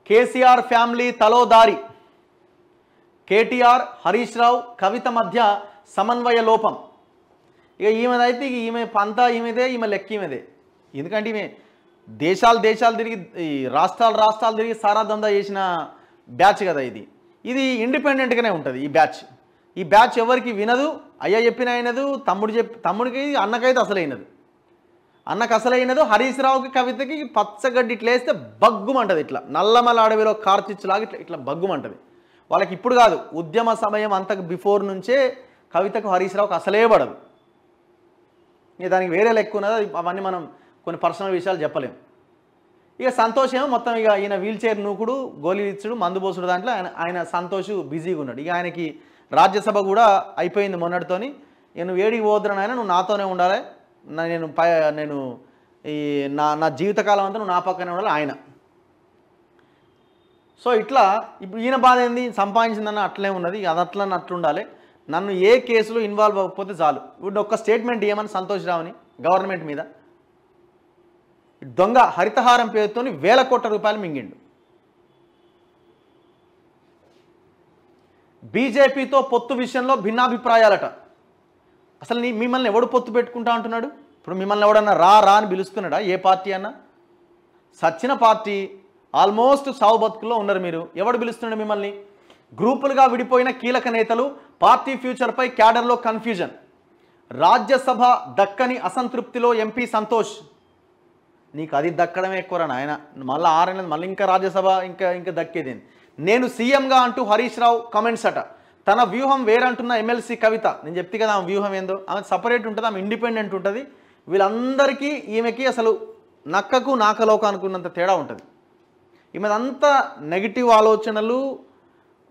KCR family తలో దారి, కేటీఆర్ హరీష్ రావు కవిత మధ్య సమన్వయ లోపం. ఇక ఈమెదైతే ఈమె పంతా ఈమెదే, ఈమె లెక్క ఈమెదే. ఎందుకంటే ఈమె దేశాలు తిరిగి ఈ రాష్ట్రాలు తిరిగి సారా దందా చేసిన బ్యాచ్ కదా ఇది. ఇది ఇండిపెండెంట్గానే ఉంటుంది ఈ బ్యాచ్ ఎవరికి వినదు, అయ్యా చెప్పిన అయినదు, తమ్ముడికి అన్నకైతే అసలైనదు, అన్నకు అసలైనదు. హరీష్ రావుకి కవితకి పచ్చగడ్డి ఇట్లా వేస్తే బగ్గుమంటది, ఇట్లా నల్లమల అడవిలో కార్చిచ్చులాగా ఇట్లా బగ్గుమంటది. వాళ్ళకి ఇప్పుడు కాదు, ఉద్యమ సమయం అంతకు బిఫోర్ నుంచే కవితకు హరీష్ రావుకి అసలే పడదు. ఇక దానికి వేరే లెక్క ఉన్నది, అవన్నీ మనం కొన్ని పర్సనల్ విషయాలు చెప్పలేం. ఇక సంతోష్ ఏమో మొత్తం ఇక ఈయన వీల్ చైర్ నూకుడు, గోళీలు ఇచ్చుడు, మందు పోసుడు దాంట్లో ఆయన సంతోష్ బిజీగా ఉన్నాడు. ఇక ఆయనకి రాజ్యసభ కూడా అయిపోయింది మొన్నటితోని. నువ్వు ఏడికి పోద్దురని ఆయన, నువ్వు నాతోనే ఉండాలి, నేను ఈ నా జీవితకాలం అంతా నువ్వు నా పక్కనే ఉండాలి ఆయన. సో ఇట్లా ఇప్పుడు ఈయన బాధ ఏంది, సంపాదించిందన్న అట్లే ఉన్నది, అది అట్లుండాలి, నన్ను ఏ కేసులో ఇన్వాల్వ్ అవ్వకపోతే చాలు. ఇప్పుడు ఒక్క స్టేట్మెంట్ ఏమని సంతోష్ రావుని గవర్నమెంట్ మీద, దొంగ హరితహారం పేరుతో వేల కోట్ల రూపాయలు మింగిండు. బీజేపీతో పొత్తు విషయంలో భిన్నాభిప్రాయాలట. అసలు మిమ్మల్ని ఎవడు పొత్తు పెట్టుకుంటా అంటున్నాడు? ఇప్పుడు మిమ్మల్ని ఎవడన్నా రా అని పిలుస్తున్నాడా? ఏ పార్టీ అన్నా? సచ్చిన పార్టీ, ఆల్మోస్ట్ సావు బతుకుల్లో ఉన్నారు మీరు. ఎవడు పిలుస్తున్నాడు మిమ్మల్ని? గ్రూపులుగా విడిపోయిన కీలక నేతలు, పార్టీ ఫ్యూచర్పై క్యాడర్లో కన్ఫ్యూజన్, రాజ్యసభ దక్కని అసంతృప్తిలో ఎంపీ సంతోష్. నీకు అది దక్కడమే ఎక్కువరా నాయన, మళ్ళీ 6 నెలలు మళ్ళీ ఇంకా రాజ్యసభ ఇంకా దక్కేదేంది. నేను సీఎంగా అంటూ హరీష్ రావు కమెంట్స్ అట. తన వ్యూహం వేరంటున్న ఎమ్మెల్సీ కవిత. నేను చెప్తే కదా ఆమె వ్యూహం ఏందో, ఆమె సపరేట్ ఉంటుంది, ఆమె ఇండిపెండెంట్ ఉంటుంది. వీళ్ళందరికీ ఈమెకి అసలు నక్కకు నాకలోక అనుకున్నంత తేడా ఉంటుంది. ఈమెదంతా నెగిటివ్ ఆలోచనలు,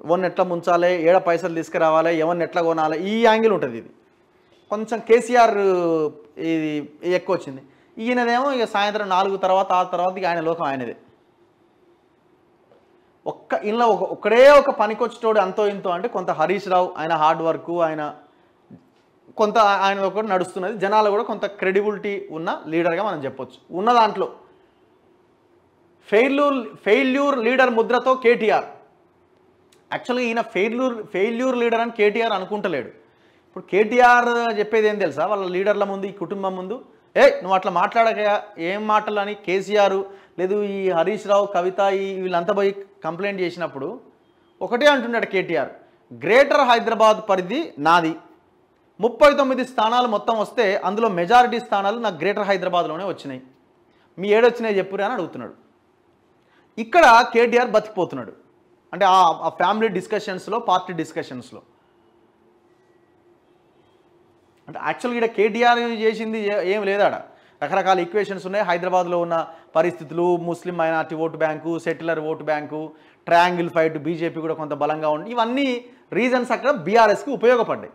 ఎవరిని ఎట్లా ముంచాలి, ఏడ పైసలు తీసుకురావాలి, ఎవరిని ఎట్లా కొనాలి, ఈ యాంగిల్ ఉంటుంది. ఇది కొంచెం కేసీఆర్ ఇది ఎక్కువ వచ్చింది. ఈయనదేమో ఇక సాయంత్రం 4 తర్వాత 6 తర్వాత ఇక ఆయన లోకం ఆయనదే. ఇంట్లో ఒకడే ఒక పనికొచ్చేటోడు అంతో ఇంతో అంటే కొంత హరీష్ రావు, ఆయన హార్డ్ వర్క్, ఆయన కొంత ఆయన ఒకటి నడుస్తున్నది. జనాలు కూడా కొంత క్రెడిబిలిటీ ఉన్న లీడర్గా మనం చెప్పొచ్చు. ఉన్న దాంట్లో ఫెయిల్యూర్ లీడర్ ముద్రతో కేటీఆర్. యాక్చువల్గా ఈయన ఫెయిల్యూర్ లీడర్ అని కేటీఆర్ అనుకుంటలేడు. ఇప్పుడు కేటీఆర్ చెప్పేది ఏం తెలుసా వాళ్ళ లీడర్ల ముందు, ఈ కుటుంబం ముందు, నువ్వు అట్లా మాట్లాడక ఏం మాటలు అని కేసీఆర్ లేదు ఈ హరీష్ రావు కవిత వీళ్ళంతా పోయి కంప్లైంట్ చేసినప్పుడు ఒకటే అంటున్నాడు కేటీఆర్, గ్రేటర్ హైదరాబాద్ పరిధి నాది, 39 స్థానాలు మొత్తం వస్తే అందులో మెజారిటీ స్థానాలు నాకు గ్రేటర్ హైదరాబాద్లోనే వచ్చినాయి, మీ ఏడొచ్చినాయి చెప్పురా అని అడుగుతున్నాడు. ఇక్కడ కేటీఆర్ బతికిపోతున్నాడు. అంటే ఆ ఫ్యామిలీ డిస్కషన్స్లో, పార్టీ డిస్కషన్స్లో. అంటే యాక్చువల్గా ఇక్కడ కేటీఆర్ చేసింది ఏం లేదాడ. రకరకాల ఈక్వేషన్స్ ఉన్నాయి. హైదరాబాద్లో ఉన్న పరిస్థితులు, Muslim minority vote bank, settler vote bank, triangle fight, BJP కూడా కొంత బలంగా ఉంది. ఇవన్నీ రీజన్స్ అక్కడ బీఆర్ఎస్కి ఉపయోగపడ్డాయి.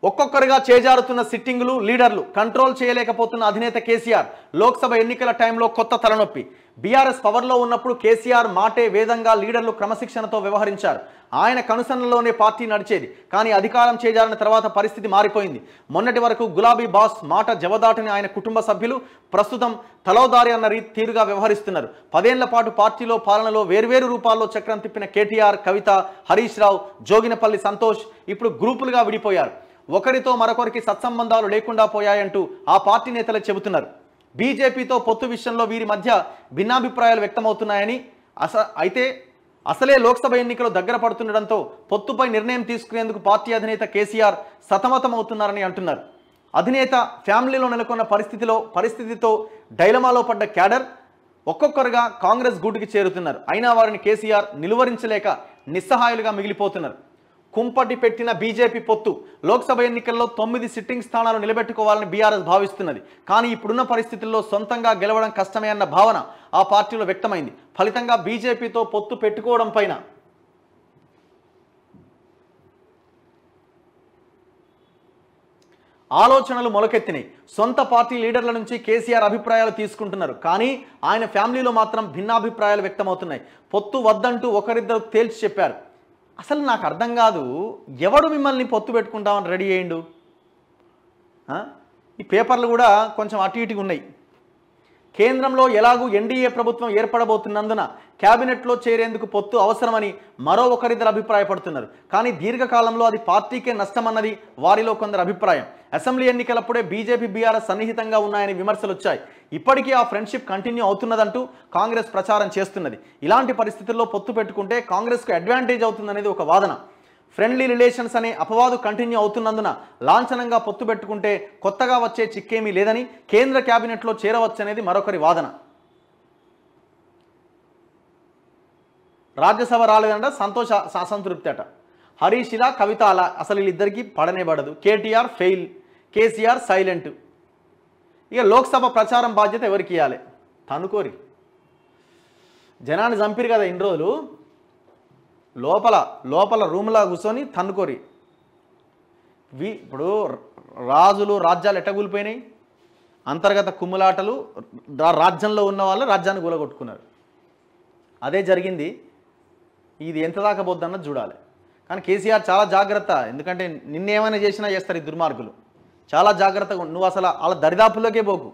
ఒక్కొక్కరుగా చేజారుతున్న సిట్టింగులు, లీడర్లు, కంట్రోల్ చేయలేకపోతున్న అధినేత కేసీఆర్. లోక్సభ ఎన్నికల టైంలో కొత్త తలనొప్పి. బీఆర్ఎస్ పవర్లో ఉన్నప్పుడు కేసీఆర్ మాటే వేదంగా లీడర్లు క్రమశిక్షణతో వ్యవహరించారు. ఆయన కనుసన్నలోనే పార్టీ నడిచేది. కానీ అధికారం చేజారిన తర్వాత పరిస్థితి మారిపోయింది. మొన్నటి వరకు గులాబీ బాస్ మాట జవదాటని ఆయన కుటుంబ సభ్యులు ప్రస్తుతం తలోదారి అన్న తీరుగా వ్యవహరిస్తున్నారు. 10 ఏళ్ల పాటు పార్టీలో పాలనలో వేర్వేరు రూపాల్లో చక్రం తిప్పిన కేటీఆర్, కవిత, హరీష్ రావు, జోగినపల్లి సంతోష్ ఇప్పుడు గ్రూపులుగా విడిపోయారు. ఒకరితో మరొకరికి సత్సంబంధాలు లేకుండా పోయాయంటూ ఆ పార్టీ నేతలు చెబుతున్నారు. బీజేపీతో పొత్తు విషయంలో వీరి మధ్య భిన్నాభిప్రాయాలు వ్యక్తమవుతున్నాయని, అయితే అసలే లోక్సభ ఎన్నికలు దగ్గర పడుతుండటంతో పొత్తుపై నిర్ణయం తీసుకునేందుకు పార్టీ అధినేత కేసీఆర్ సతమతమవుతున్నారని అంటున్నారు. అధినేత ఫ్యామిలీలో నెలకొన్న పరిస్థితితో డైలమాలో పడ్డ క్యాడర్ ఒక్కొక్కరుగా కాంగ్రెస్ గూటికి చేరుతున్నారు. అయినా వారిని కేసీఆర్ నిలువరించలేక నిస్సహాయులుగా మిగిలిపోతున్నారు. కుంపటి పెట్టిన బీజేపీ పొత్తు లోక్సభ ఎన్నికల్లో 9 సిట్టింగ్ స్థానాలు నిలబెట్టుకోవాలని బీఆర్ఎస్ భావిస్తున్నది. కానీ ఇప్పుడున్న పరిస్థితుల్లో సొంతంగా గెలవడం కష్టమే అన్న భావన ఆ పార్టీలో వ్యక్తమైంది. ఫలితంగా బీజేపీతో పొత్తు పెట్టుకోవడం పైన ఆలోచనలు మొలకెత్తినాయి. సొంత పార్టీ లీడర్ల నుంచి కేసీఆర్ అభిప్రాయాలు తీసుకుంటున్నారు. కానీ ఆయన ఫ్యామిలీలో మాత్రం భిన్నాభిప్రాయాలు వ్యక్తమవుతున్నాయి. పొత్తు వద్దంటూ ఒకరిద్దరు తేల్చి చెప్పారు. అసలు నాకు అర్థం కాదు, ఎవడు మిమ్మల్ని పొత్తు పెట్టుకుంటామని రెడీ అయ్యిండు? ఈ పేపర్లు కూడా కొంచెం అటు ఇటుగా ఉన్నాయి. కేంద్రంలో ఎలాగూ ఎన్డీఏ ప్రభుత్వం ఏర్పడబోతున్నందున క్యాబినెట్లో చేరేందుకు పొత్తు అవసరమని మరో ఒకరిద్దరు అభిప్రాయపడుతున్నారు. కానీ దీర్ఘకాలంలో అది పార్టీకే నష్టమన్నది వారిలో కొందరు అభిప్రాయం. అసెంబ్లీ ఎన్నికలప్పుడే బీజేపీ బీఆర్ఎస్ సన్నిహితంగా ఉన్నాయని విమర్శలు వచ్చాయి. ఇప్పటికీ ఆ ఫ్రెండ్షిప్ కంటిన్యూ అవుతున్నదంటూ కాంగ్రెస్ ప్రచారం చేస్తున్నది. ఇలాంటి పరిస్థితుల్లో పొత్తు పెట్టుకుంటే కాంగ్రెస్కు అడ్వాంటేజ్ అవుతుందనేది ఒక వాదన. ఫ్రెండ్లీ రిలేషన్స్ అనే అపవాదు కంటిన్యూ అవుతున్నందున లాంఛనంగా పొత్తు పెట్టుకుంటే కొత్తగా వచ్చే చిక్కేమీ లేదని, కేంద్ర క్యాబినెట్లో చేరవచ్చనేది మరొకరి వాదన. రాజ్యసభ రాలేదంట, సంతోష అసంతృప్తి అట. హరీష్ ఇలా, కవిత అలా, అసలు వీళ్ళిద్దరికీ పడనే పడదు. KTR fail, KCR silent. ఇక లోక్సభ ప్రచారం బాధ్యత ఎవరికి ఇవ్వాలి? తనుకోరి. జనాన్ని చంపిరు కదా ఇన్ని రోజులు, లోపల రూమ్లా కూర్చొని తన్నుకోరి. ఇప్పుడు రాజులు రాజ్యాలు ఎట్టగూలిపోయినాయి, అంతర్గత కుమ్ములాటలు, రాజ్యంలో ఉన్న వాళ్ళు రాజ్యాన్ని కూలగొట్టుకున్నారు. అదే జరిగింది. ఇది ఎంత దాకా పోద్దన్నది చూడాలి. కానీ కేసీఆర్ చాలా జాగ్రత్త, ఎందుకంటే నిన్నేమైనా చేసినా చేస్తారు ఈ దుర్మార్గులు. చాలా జాగ్రత్తగా, నువ్వు అసలు వాళ్ళ దరిదాపుల్లోకే పోకు.